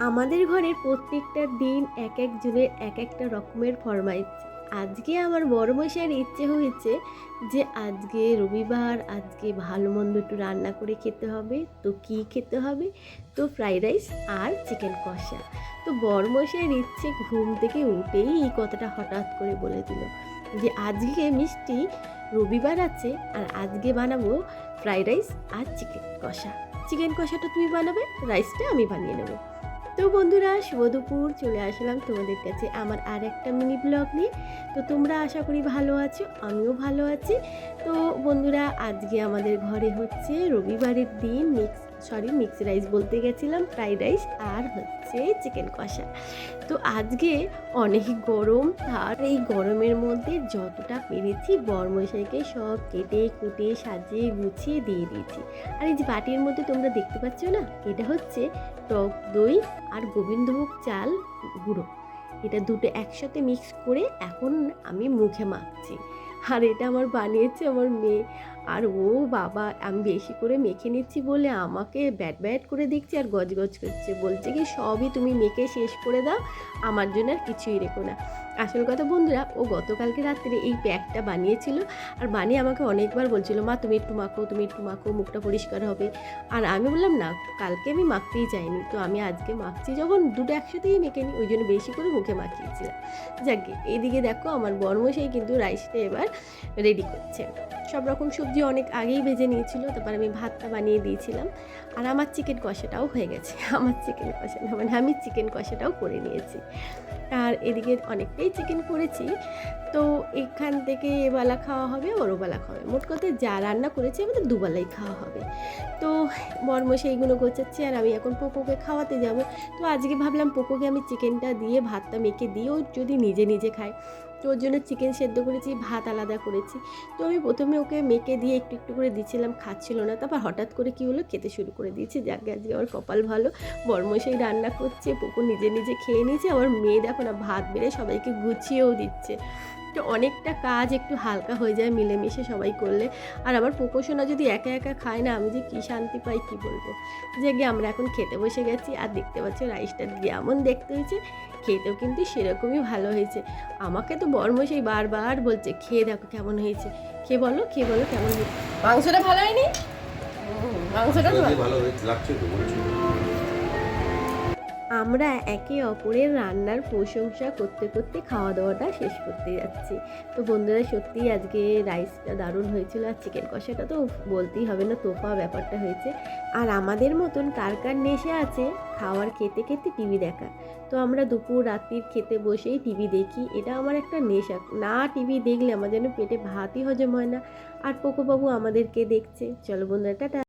আমাদের ঘরের প্রত্যেকটা দিন এক একজনের এক একটা রকমের ফরমাইশ। আজকে আমার বড় মশাইয়ের ইচ্ছে হয়েছে যে আজকে রবিবার, আজকে ভালো মন্দ একটু রান্না করে খেতে হবে। তো কী খেতে হবে? তো ফ্রাইড রাইস আর চিকেন কষা। তো বড় মশাইয়ের ইচ্ছে ঘুম থেকে উঠেই এই কথাটা হঠাৎ করে বলে দিল যে আজকে মিষ্টি রবিবার আছে আর আজকে বানাবো ফ্রাইড রাইস আর চিকেন কষা। চিকেন কষাটা তুমি বানাবে, রাইসটা আমি বানিয়ে নেবো। তো বন্ধুরা, শুভ দুপুর, চলে আসলাম তোমাদের কাছে আমার আর একটা মিনি ব্লগ নিয়ে। তো তোমরা আশা করি ভালো আছো, আমিও ভালো আছি। তো বন্ধুরা, আজকে আমাদের ঘরে হচ্ছে রবিবারের দিন মিক্স রাইস বলতে গেছিলাম, ফ্রাইড রাইস আর হচ্ছে চিকেন কষা। তো আজকে অনেক গরম, আর এই গরমের মধ্যে যতটা পেরেছি বরমশাইকে সব কেটে কুটে সাজিয়ে গুছিয়ে দিয়ে দিয়েছি। আর এই যে বাটির মধ্যে তোমরা দেখতে পাচ্ছ না, এটা হচ্ছে টক দই আর গোবিন্দভোগ চাল গুঁড়ো। এটা দুটো একসাথে মিক্স করে এখন আমি মুখে মাখছি। আর এটা আমার বানিয়েছে আমার মেয়ে। আর ও বাবা, আমি বেশি করে মেখে নিচ্ছি বলে আমাকে ব্যাট ব্যাট করে দেখছে আর গজগজ করছে, বলছে কি সবই তুমি মেখে শেষ করে দাও, আমার জন্য আর কিছুই রেখো না। আসল কথা বন্ধুরা, ও গতকালকে রাত্রে এই প্যাকটা বানিয়েছিল আর বানিয়ে আমাকে অনেকবার বলছিল, মা তুমি একটু মাখো, তুমি একটু মাখো, মুখটা পরিষ্কার হবে। আর আমি বললাম না, কালকে আমি মাখতেই চাইনি, তো আমি আজকে মাখছি যখন দুটো একসাথেই মেখে নিই, ওই জন্য বেশি করে মুখে মাখিয়েছিলাম। যাকে এদিকে দেখো আমার বড়মশাই কিন্তু রাইসটা এবার রেডি করছে। সব রকম সবজি অনেক আগেই ভেজে নিয়েছিল, তারপর আমি ভাতটা বানিয়ে দিয়েছিলাম। আর আমার চিকেন কষাটাও হয়ে গেছে, আমার চিকেন কষা না মানে আমি চিকেন কষাটাও করে নিয়েছি। আর এদিকে অনেকটাই চিকেন করেছি। তো এখান থেকে এবেলা খাওয়া হবে, ওরবেলা খাওয়া হবে, মোট কথা যা রান্না করেছি আমাদের দুবেলাই খাওয়া হবে। তো বরমশাই এইগুলো গোছাচ্ছি আর আমি এখন পোকোকে খাওয়াতে যাব। তো আজকে ভাবলাম পোকোকে আমি চিকেনটা দিয়ে ভাতটা মেখে দিয়েও যদি নিজে নিজে খায়, তো ওর জন্য চিকেন সেদ্ধ করেছি, ভাত আলাদা করেছি। তো আমি প্রথমে ওকে মেখে দিয়ে একটু একটু করে দিচ্ছিলাম, খাচ্ছিল না, তারপর হঠাৎ করে কী হলো, খেতে শুরু করে দিয়েছি। যাকে আজকে আমার কপাল ভালো, বরমশাই রান্না করছে, পোকো নিজে নিজে খেয়ে নিয়েছে, আমার মেয়ে দেখো না ভাত বেড়ে সবাইকে গুছিয়েও দিচ্ছে। তো অনেকটা কাজ একটু হালকা হয়ে যায় মিলেমিশে সবাই করলে। আর আবার পোকোসোনা যদি একা একা খায় না, আমি যে কী শান্তি পাই কী বলবো। যে গিয়ে আমরা এখন খেতে বসে গেছি আর দেখতে পাচ্ছি রাইসটা যেমন দেখতে হয়েছে খেতেও কিন্তু সেরকমই ভালো হয়েছে। আমাকে তো বরমশাই বারবার বলছে খেয়ে দেখো কেমন হয়েছে, খেয়ে বলো খেয়ে বলো কেমন হয়েছে। মাংসটা ভালো হয়নি? মাংসটা ভালো লাগছে তো বলছি। আমরা একে অপরের রান্নার প্রশংসা করতে করতে খাওয়া দাওয়াটা শেষ করতে যাচ্ছি। তো বন্ধুরা, সত্যিই আজকে রাইসটা দারুণ হয়েছিল আর চিকেন কষাটা তো বলতেই হবে না, তোফা ব্যাপারটা হয়েছে। আর আমাদের মতন কার কার নেশা আছে খাওয়ার খেতে খেতে টিভি দেখা। তো আমরা দুপুর রাত্রির খেতে বসেই টিভি দেখি, এটা আমার একটা নেশা। না টিভি দেখলে আমার যেন পেটে ভাতই হজম হয় না। আর পোকোবাবু আমাদেরকে দেখছে। চলো বন্ধুরা, টাটা।